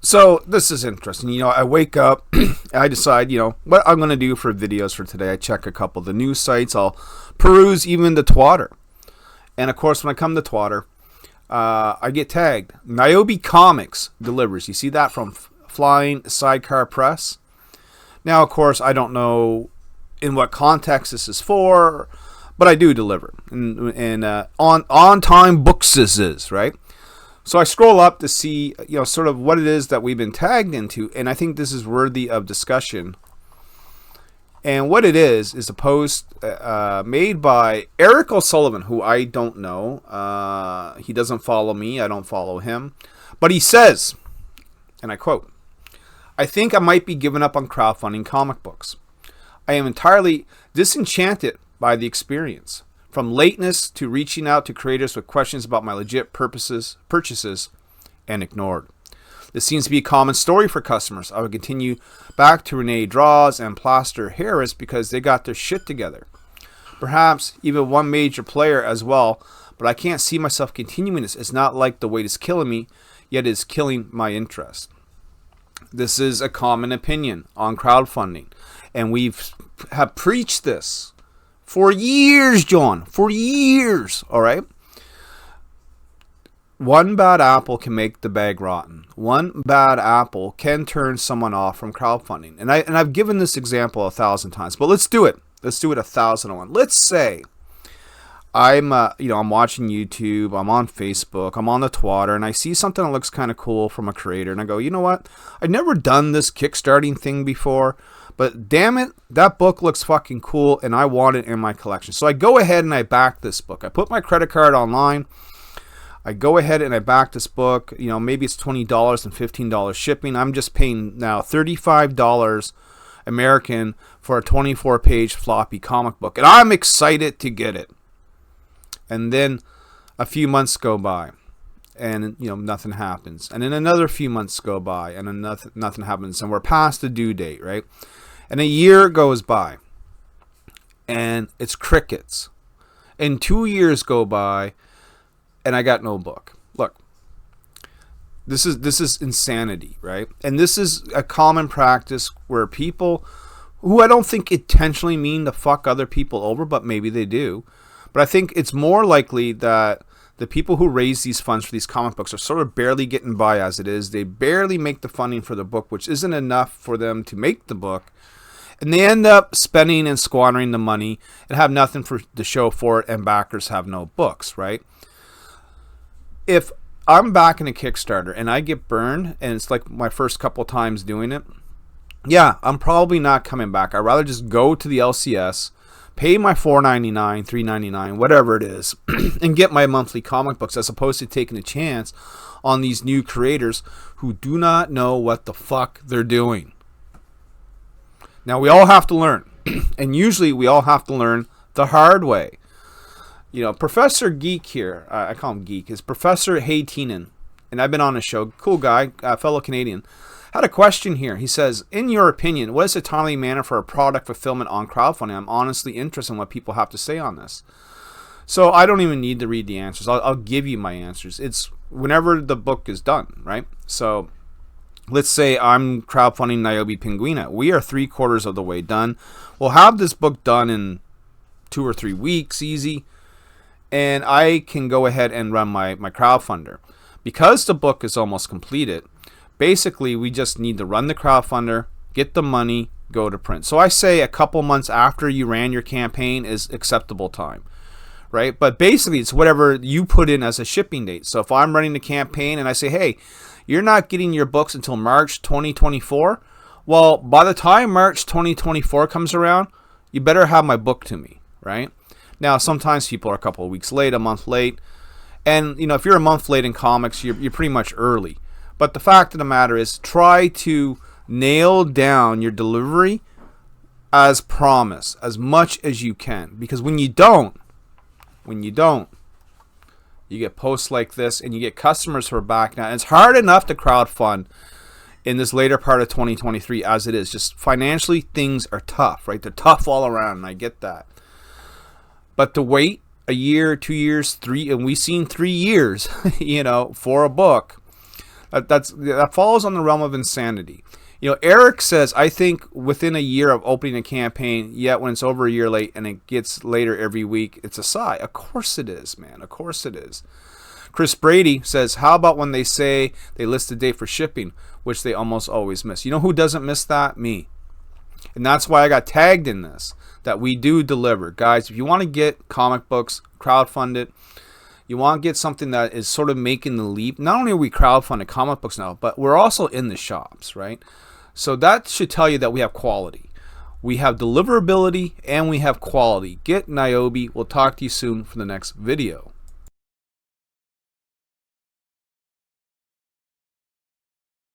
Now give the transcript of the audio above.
So this is interesting. I wake up, I decide, what I'm going to do for videos for today. I check a couple of the news sites. I'll peruse even the Twitter. And of course, when I come to Twitter, I get tagged. Nyobicomics delivers. You see that from Flying Sidecar Press? Now, of course, I don't know in what context this is for, but I do deliver. And on time books is, right? So I scroll up to see, sort of what it is that we've been tagged into, and I think this is worthy of discussion. And what it is a post made by Eric O'Sullivan, who I don't know. He doesn't follow me. I don't follow him. But he says, and I quote, "I think I might be giving up on crowdfunding comic books. I am entirely disenchanted by the experience. From lateness to reaching out to creators with questions about my legit purchases, and ignored. This seems to be a common story for customers. I would continue back to Renee Draws and Plaster Harris because they got their shit together. Perhaps even one major player as well, but I can't see myself continuing this. It's not like the weight is killing me, yet it's killing my interest." This is a common opinion on crowdfunding, and have preached this for years, John. For years, all right? One bad apple can make the bag rotten. One bad apple can turn someone off from crowdfunding. And I've given this example 1,000 times, but let's do it. Let's do it 1,001. Let's say I'm watching YouTube, I'm on Facebook, I'm on the Twitter, and I see something that looks kind of cool from a creator, and I go, you know what? I've never done this Kickstarting thing before, but damn it, that book looks fucking cool, and I want it in my collection. So I go ahead and I back this book. I put my credit card online. I go ahead and I back this book. Maybe it's $20 and $15 shipping. I'm just paying now $35 American for a 24-page floppy comic book, and I'm excited to get it. And then a few months go by, and nothing happens. And then another few months go by, and then nothing happens, and we're past the due date, right? And a year goes by, and it's crickets. And 2 years go by, and I got no book. Look, this is insanity, right? And this is a common practice where people who I don't think intentionally mean to fuck other people over, but maybe they do. But I think it's more likely that the people who raise these funds for these comic books are sort of barely getting by as it is. They barely make the funding for the book, which isn't enough for them to make the book. And they end up spending and squandering the money and have nothing to show for it, and backers have no books, right? If I'm backing a Kickstarter and I get burned, and it's like my first couple times doing it, yeah, I'm probably not coming back. I'd rather just go to the LCS, pay my $4.99, $3.99, whatever it is, and get my monthly comic books, as opposed to taking a chance on these new creators who do not know what the fuck they're doing. Now, we all have to learn, and usually we all have to learn the hard way. Professor Geek here, I call him Geek, is Professor Haytinen, and I've been on his show. Cool guy, fellow Canadian. Had a question here. He says, in your opinion, what is the timely manner for a product fulfillment on crowdfunding? I'm honestly interested in what people have to say on this. So I don't even need to read the answers. I'll give you my answers. It's whenever the book is done, right? So let's say I'm crowdfunding Niobe Pinguina. We are 3/4 of the way done. We'll have this book done in 2 or 3 weeks, easy. And I can go ahead and run my crowdfunder. Because the book is almost completed, basically we just need to run the crowdfunder, get the money, go to print. So I say a couple months after you ran your campaign is acceptable time, right? But basically it's whatever you put in as a shipping date. So if I'm running the campaign and I say, hey, you're not getting your books until March 2024, well, by the time March 2024 comes around, you better have my book to me, right? Now, sometimes people are a couple of weeks late, a month late. And, if you're a month late in comics, you're pretty much early. But the fact of the matter is, try to nail down your delivery as promised, as much as you can. Because when you don't, you get posts like this, and you get customers who are backing out. And it's hard enough to crowdfund in this later part of 2023 as it is. Just financially, things are tough, right? They're tough all around, and I get that. But to wait a year, 2 years, 3, and we've seen 3 years, for a book, That falls on the realm of insanity. You know, Eric says, I think within a year of opening a campaign, yet when it's over a year late and it gets later every week, it's a sigh. Of course it is, man. Of course it is. Chris Brady says, how about when they say they list a date for shipping, which they almost always miss? You know who doesn't miss that? Me. And that's why I got tagged in this, that we do deliver. Guys, if you want to get comic books, crowdfund it. You want to get something that is sort of making the leap. Not only are we crowdfunding comic books now, but we're also in the shops, right? So that should tell you that we have quality. We have deliverability and we have quality. Get Nyobi. We'll talk to you soon for the next video.